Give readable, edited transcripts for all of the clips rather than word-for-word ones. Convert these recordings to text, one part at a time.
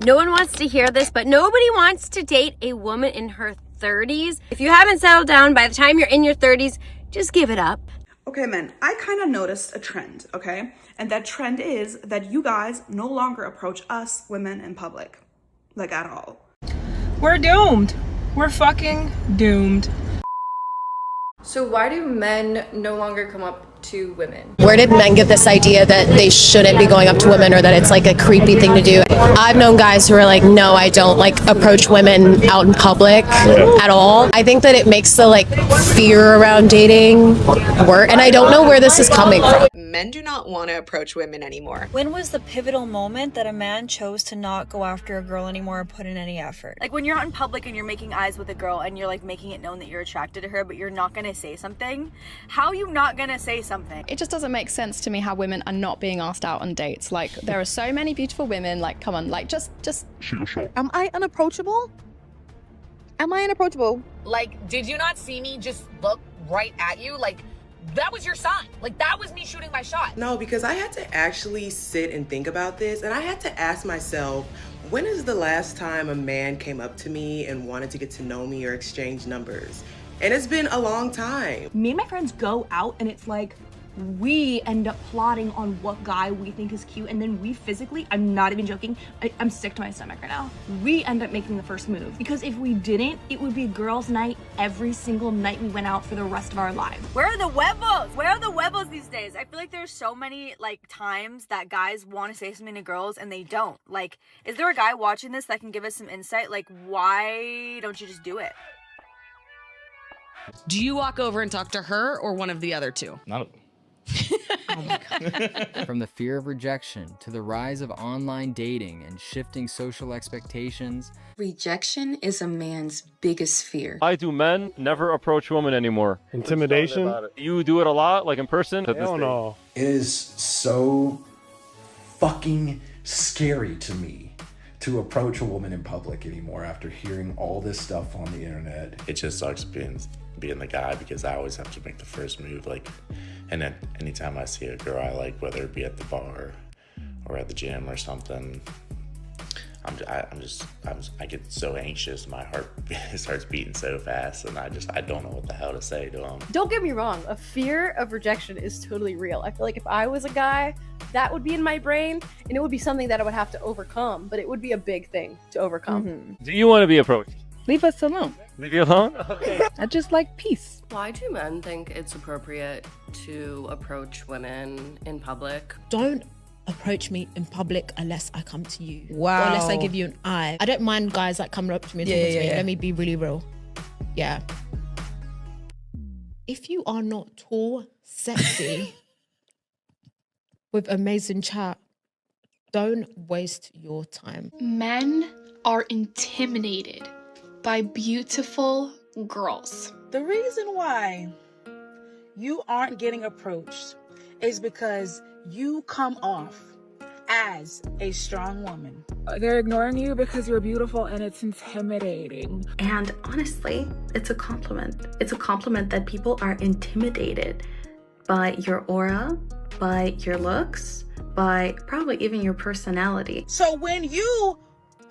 No one wants to hear this, but nobody wants to date a woman in her 30s. If you haven't settled down by the time you're in your 30s, just give it up. Okay, men, I kind of noticed a trend, okay? And that trend is that you guys no longer approach us women in public, like at all. We're doomed. We're fucking doomed. So why do men no longer come up to women? Where did men get this idea that they shouldn't be going up to women or that it's like a creepy thing to do? I've known guys who are like, no, I don't like approach women out in public at all. I think that it makes the like fear around dating work, and I don't know where this is coming from. Men do not want to approach women anymore. When was the pivotal moment that a man chose to not go after a girl anymore or put in any effort? Like when you're out in public and you're making eyes with a girl and you're like making it known that you're attracted to her, but you're not gonna say something. How are you not gonna say something? It just doesn't make sense to me how women are not being asked out on dates. Like, there are so many beautiful women. Like, come on, like, just shoot your shot. Am I unapproachable? Am I unapproachable? Like, did you not see me just look right at you? Like, that was your sign. Like, that was me shooting my shot. No, because I had to actually sit and think about this, and I had to ask myself, when is the last time a man came up to me and wanted to get to know me or exchange numbers? And it's been a long time. Me and my friends go out and it's like, we end up plotting on what guy we think is cute, and then we physically, I'm not even joking, I'm sick to my stomach right now, we end up making the first move. Because if we didn't, it would be girls' night every single night we went out for the rest of our lives. Where are the huevos? Where are the huevos these days? I feel like there's so many like times that guys want to say something to girls and they don't. Like, is there a guy watching this that can give us some insight? Like, why don't you just do it? Do you walk over and talk to her or one of the other two? None of them. Oh my God. From the fear of rejection to the rise of online dating and shifting social expectations, Rejection is a man's biggest fear. Why do men never approach women anymore? Intimidation? You do it a lot, like in person? Hell no. It is so fucking scary to me to approach a woman in public anymore after hearing all this stuff on the internet. It just sucks being the guy because I always have to make the first move. Like, and then anytime I see a girl I like, whether it be at the bar or at the gym or something, I get so anxious. My heart starts beating so fast, and I don't know what the hell to say to them. Don't get me wrong, a fear of rejection is totally real. I feel like if I was a guy, that would be in my brain, and it would be something that I would have to overcome, but it would be a big thing to overcome. Do you want to be approached? Leave us alone. Leave you alone? Okay. I just like peace. Why do men think it's appropriate to approach women in public? Don't approach me in public unless I come to you. Wow. Or unless I give you an eye. I don't mind guys like coming up to me and talking to me. Let me be really real. Yeah. If you are not tall, sexy, with amazing chat, don't waste your time. Men are intimidated by beautiful girls. The reason why you aren't getting approached is because you come off as a strong woman. They're ignoring you because you're beautiful, and it's intimidating. And honestly, it's a compliment. It's a compliment that people are intimidated by your aura, by your looks, by probably even your personality. So when you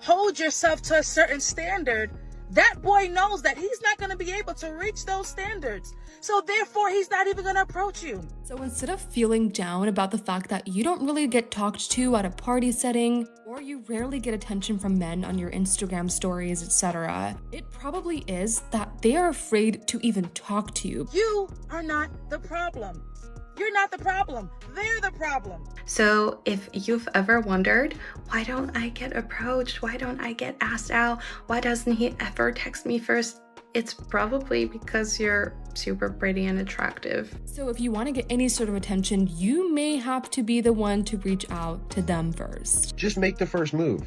hold yourself to a certain standard, that boy knows that he's not going to be able to reach those standards. So therefore, he's not even going to approach you. So instead of feeling down about the fact that you don't really get talked to at a party setting, or you rarely get attention from men on your Instagram stories, etc., it probably is that they are afraid to even talk to you. You are not the problem. You're not the problem. They're the problem. So if you've ever wondered, why don't I get approached? Why don't I get asked out? Why doesn't he ever text me first? It's probably because you're super pretty and attractive. So if you want to get any sort of attention, you may have to be the one to reach out to them first. Just make the first move.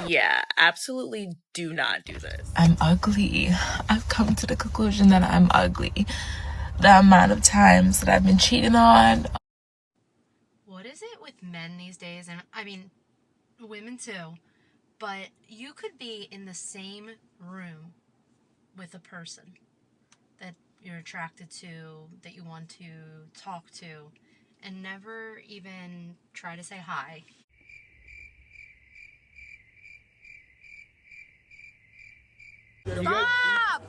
Yeah, absolutely do not do this. I'm ugly. I've come to the conclusion that I'm ugly. The amount of times that I've been cheated on. What is it with men these days? And I mean, women too. But you could be in the same room with a person that you're attracted to, that you want to talk to, and never even try to say hi. Stop!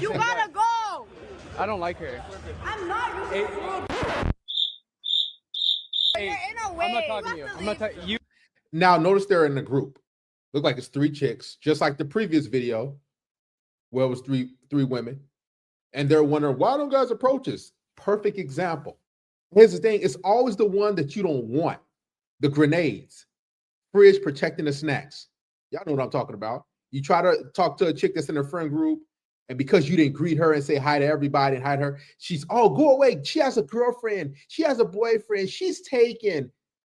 You gotta go! I don't like her. I'm not. You're in a way. I'm not talking to you. I'm not talking you. Now, notice they're in a group. Look like it's 3 chicks, just like the previous video, where it was three women. And they're wondering, why don't guys approach us? Perfect example. Here's the thing. It's always the one that you don't want. The grenades. Fridge protecting the snacks. Y'all know what I'm talking about. You try to talk to a chick that's in a friend group, and because you didn't greet her and say hi to everybody and hide her, she's, oh, go away. She has a girlfriend. She has a boyfriend. She's taken.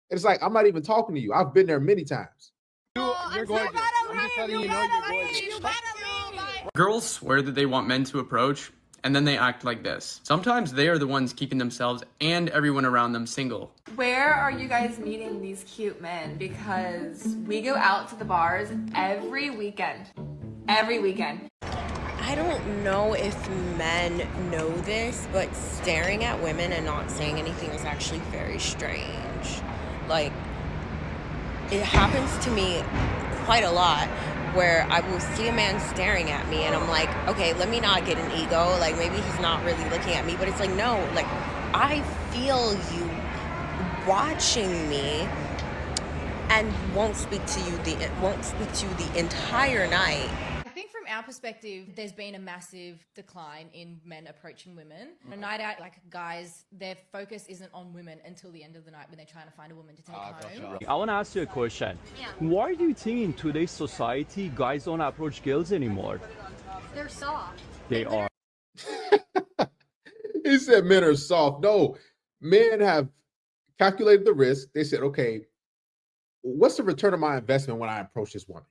It's like, I'm not even talking to you. I've been there many times. You're gorgeous. I'm just telling you, you're gorgeous. Girls swear that they want men to approach, and then they act like this. Sometimes they are the ones keeping themselves and everyone around them single. Where are you guys meeting these cute men? Because we go out to the bars every weekend. Every weekend. I don't know if men know this, but staring at women and not saying anything is actually very strange. Like, it happens to me quite a lot where I will see a man staring at me and I'm like, okay, let me not get an ego. Like, maybe he's not really looking at me, but it's like, no, like, I feel you watching me and won't speak to you the entire night. I think from our perspective, there's been a massive decline in men approaching women. A night out, like guys, their focus isn't on women until the end of the night when they're trying to find a woman to take home. I want to ask you a question. Why do you think in today's society guys don't approach girls anymore? They're soft. They are. He said men are soft. No, men have calculated the risk. They said, okay, what's the return of my investment when I approach this woman?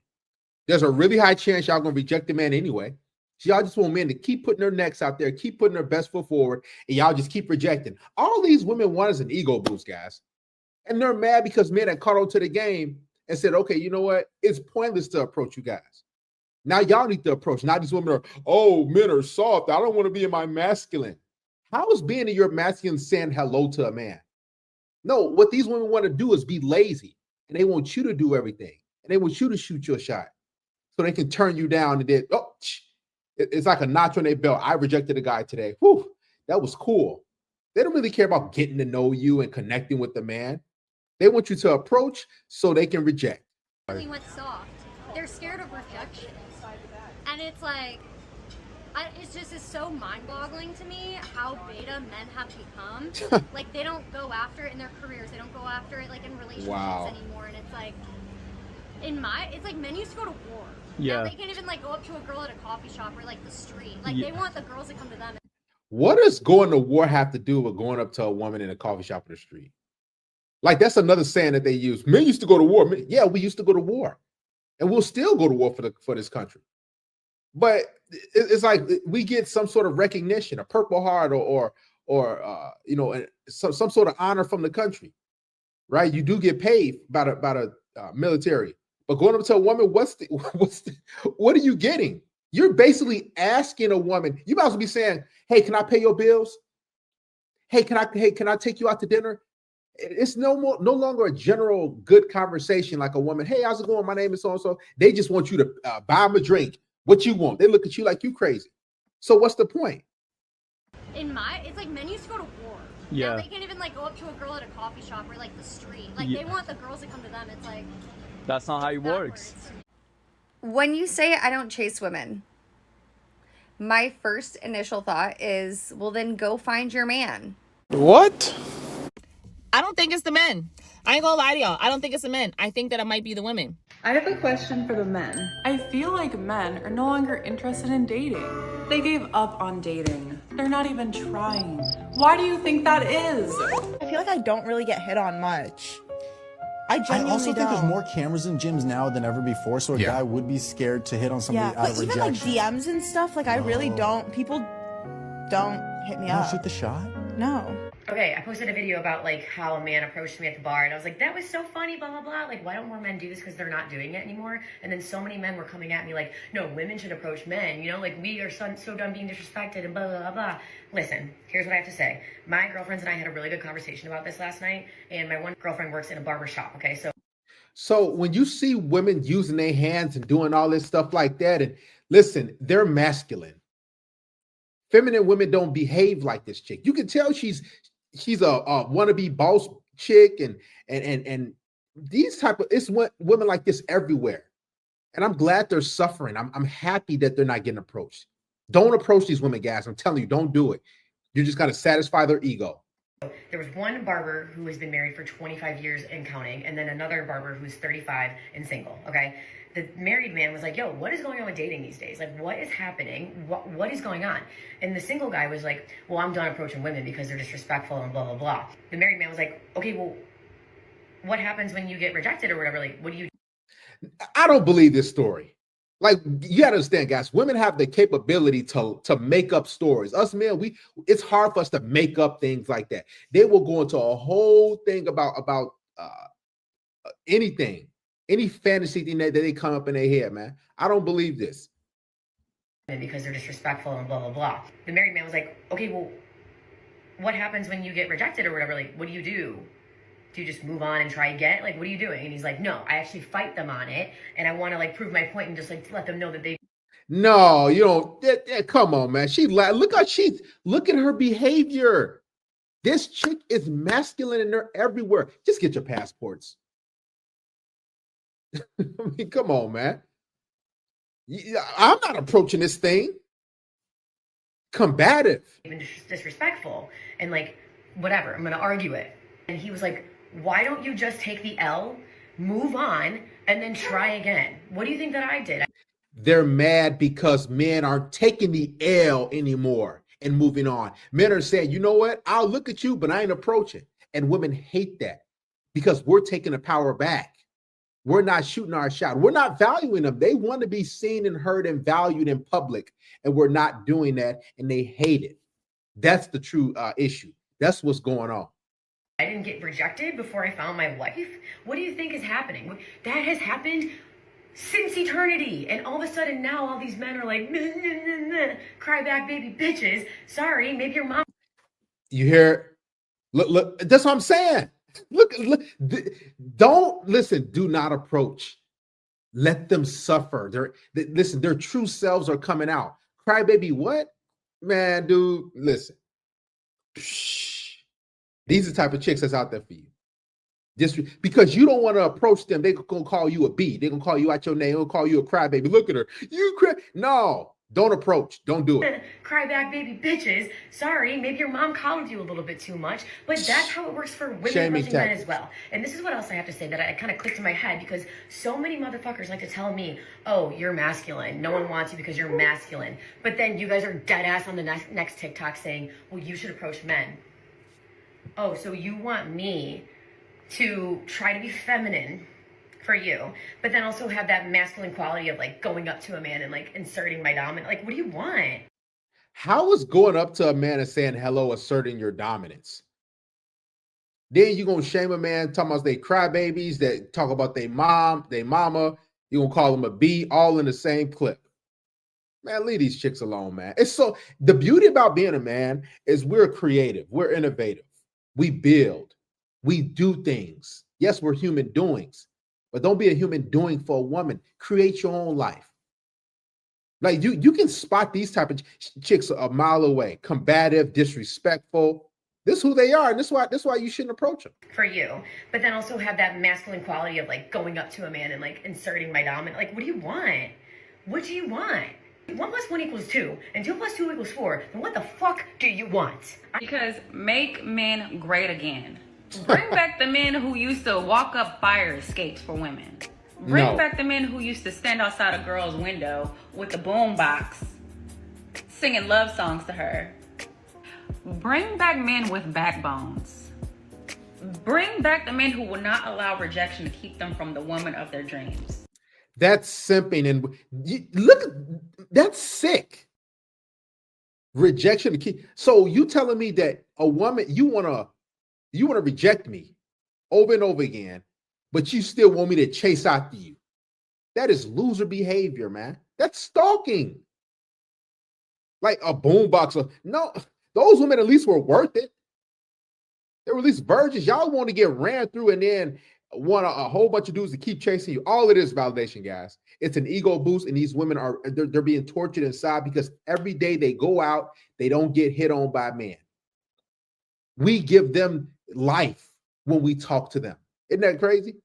There's a really high chance y'all gonna reject the man anyway. So y'all just want men to keep putting their necks out there, keep putting their best foot forward, and y'all just keep rejecting. All these women want is an ego boost, guys. And they're mad because men had caught on to the game and said, okay, you know what? It's pointless to approach you guys. Now y'all need to approach. Now these women are, oh, men are soft. I don't want to be in my masculine. How is being in your masculine saying hello to a man? No, what these women want to do is be lazy. And they want you to do everything. And they want you to shoot your shot. So they can turn you down and then, oh, it's like a notch on their belt. I rejected a guy today. Whew, that was cool. They don't really care about getting to know you and connecting with the man. They want you to approach so they can reject. What's soft? They're scared of rejection. And it's like, it's so mind-boggling to me how beta men have become. Like, they don't go after it in their careers. They don't go after it, like, in relationships anymore. And it's like, it's like men used to go to war. Yeah. Now they can't even, like, go up to a girl at a coffee shop or, like, the street. Like, they want the girls to come to them. What does going to war have to do with going up to a woman in a coffee shop or the street? Like, that's another saying that they use. Men used to go to war. Yeah, we used to go to war. And we'll still go to war for this country. But it's like we get some sort of recognition, a Purple Heart or you know, some sort of honor from the country, right? You do get paid by the military, but going up to a woman, what are you getting? You're basically asking a woman. You might as well be saying, "Hey, can I pay your bills? Hey, can I take you out to dinner?" It's no longer a general good conversation like a woman. Hey, how's it going? My name is so and so. They just want you to buy them a drink. What you want? They look at you like you crazy. So what's the point? It's like men used to go to war. Yeah. Now they can't even, like, go up to a girl at a coffee shop or, like, the street. Like, they want the girls to come to them. It's like, that's not how it works. When you say I don't chase women, my first initial thought is, well, then go find your man. What? I don't think it's the men. I ain't gonna lie to y'all. I don't think it's the men. I think that it might be the women. I have a question for the men. I feel like men are no longer interested in dating. They gave up on dating. They're not even trying. Why do you think that is? I feel like I don't really get hit on much. I also think there's more cameras in gyms now than ever before, so a guy would be scared to hit on somebody out of rejection. But even like DMs and stuff, like I really don't. People don't hit me up. Shoot the shot? No. Okay, I posted a video about, like, how a man approached me at the bar, and I was like, that was so funny, blah, blah, blah. Like, why don't more men do this? Because they're not doing it anymore. And then so many men were coming at me like, no, women should approach men. You know, like, we are so done being disrespected and blah, blah, blah, blah. Listen, here's what I have to say. My girlfriends and I had a really good conversation about this last night, and my one girlfriend works in a barber shop, okay? So So when you see women using their hands and doing all this stuff like that, and listen, they're masculine. Feminine women don't behave like this chick. You can tell she's a wannabe boss chick, and these type of women like this everywhere. And I'm glad they're suffering. I'm happy that they're not getting approached. Don't approach these women, guys. I'm telling you, don't do it. You're just gonna satisfy their ego. There was one barber who has been married for 25 years and counting, and then another barber who's 35 and single, okay? The married man was like, yo, what is going on with dating these days? Like, what is happening? What is going on? And the single guy was like, well, I'm done approaching women because they're disrespectful and blah, blah, blah. The married man was like, okay, well, what happens when you get rejected or whatever? Like, what do you do? I don't believe this story. Like, you gotta understand, guys, women have the capability to make up stories. Us men, it's hard for us to make up things like that. They will go into a whole thing about anything, any fantasy thing that they come up in their head, man. I don't believe this. Because they're disrespectful and blah, blah, blah. The married man was like, okay, well, what happens when you get rejected or whatever? Like, what do you do? Do you just move on and try again? Like, what are you doing? And he's like, no, I actually fight them on it. And I want to like prove my point and just like let them know that they. No, you don't. Come on, man. Look at her behavior. This chick is masculine and they're everywhere. Just get your passports. I mean, come on, man. I'm not approaching this thing. Combative. Even disrespectful and like, whatever, I'm going to argue it. And he was like, why don't you just take the L, move on, and then try again? What do you think that I did? They're mad because men aren't taking the L anymore and moving on. Men are saying, you know what? I'll look at you, but I ain't approaching. And women hate that because we're taking the power back. We're not shooting our shot. We're not valuing them. They want to be seen and heard and valued in public, and we're not doing that, and they hate it. That's the true issue. That's what's going on. I didn't get rejected before I found my wife. What do you think is happening? That has happened since eternity. And all of a sudden now all these men are like, nah, nah, nah, nah. Cry back baby bitches. Sorry, maybe your mom. You hear? Look, that's what I'm saying. Look, don't listen. Do not approach. Let them suffer. Listen, their true selves are coming out. Crybaby, what? Man, dude, listen. These are the type of chicks that's out there for you. Just because you don't want to approach them, they're going to call you a B. They're going to call you out your name. They're going to call you a crybaby. Look at her. You cry. No, don't approach. Don't do it. Cry back baby bitches. Sorry, maybe your mom coddled you a little bit too much, but that's how it works for women approaching men as well. And this is what else I have to say that I kind of clicked in my head, because so many motherfuckers like to tell me, oh, you're masculine. No one wants you because you're masculine. But then you guys are dead ass on the next TikTok saying, well, you should approach men. Oh, so you want me to try to be feminine for you, but then also have that masculine quality of like going up to a man and like inserting my dominance. Like, what do you want? How is going up to a man and saying hello asserting your dominance? Then you're going to shame a man talking about they crybabies that talk about their mom, their mama. You're going to call them a B, all in the same clip. Man, leave these chicks alone, man. It's so, the beauty about being a man is we're creative. We're innovative. We build. We do things. Yes, we're human doings, but don't be a human doing for a woman. Create your own life. Like you can spot these type of chicks a mile away. Combative, disrespectful. This is who they are, and this is why you shouldn't approach them. For you, but then also have that masculine quality of like going up to a man and like inserting my dominance. Like, what do you want? What do you want? 1 + 1 = 2, and 2 + 2 = 4. Then what the fuck do you want? Because make men great again. Bring back the men who used to walk up fire escapes for women. Bring back the men who used to stand outside a girl's window with the boom box, singing love songs to her. Bring back men with backbones. Bring back the men who will not allow rejection to keep them from the woman of their dreams. That's simping, and look, that's sick. Rejection to keep. So you telling me that a woman, you wanna reject me over and over again, but you still want me to chase after you? That is loser behavior, man. That's stalking. Like a boombox. No, those women at least were worth it. They were at least virgins. Y'all want to get ran through and then want a whole bunch of dudes to keep chasing you. All it is validation, guys. It's an ego boost, and these women they're being tortured inside because every day they go out, they don't get hit on by a man. We give them life when we talk to them. Isn't that crazy?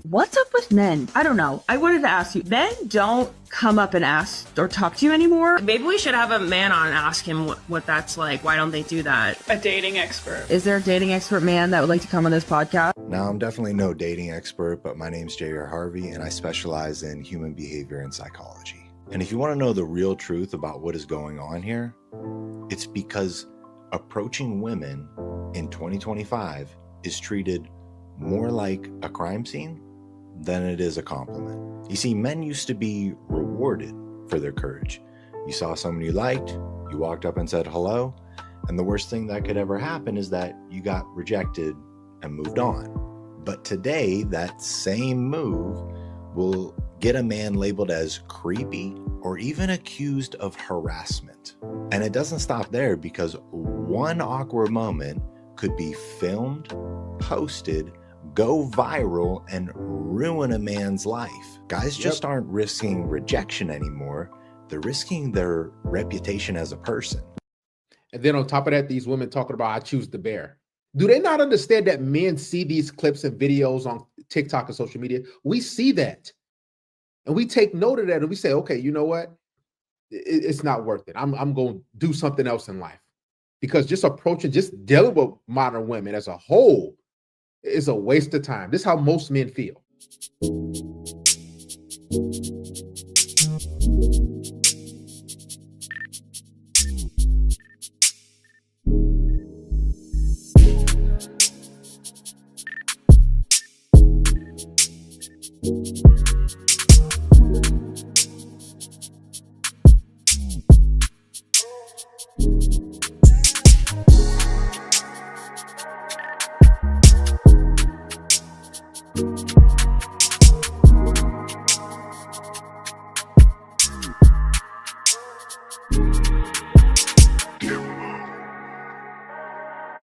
What's up with men? I don't know. I wanted to ask you, men don't come up and ask or talk to you anymore? Maybe we should have a man on and ask him what that's like. Why don't they do that? A dating expert. Is there a dating expert man that would like to come on this podcast? Now, I'm definitely no dating expert, but my name's J.R. Harvey, and I specialize in human behavior and psychology. And if you want to know the real truth about what is going on here, it's because approaching women in 2025 is treated more like a crime scene than it is a compliment. You see, men used to be rewarded for their courage. You saw someone you liked, you walked up and said hello, and the worst thing that could ever happen is that you got rejected and moved on. But today, that same move will get a man labeled as creepy or even accused of harassment. And it doesn't stop there, because one awkward moment could be filmed, posted, go viral, and ruin a man's life. Guys just aren't risking rejection anymore. They're risking their reputation as a person. And then on top of that, these women talking about, I choose the bear. Do they not understand that men see these clips and videos on TikTok and social media? We see that. And we take note of that, and we say, okay, you know what? It's not worth it. I'm going to do something else in life. Because just dealing with modern women as a whole is a waste of time. This is how most men feel.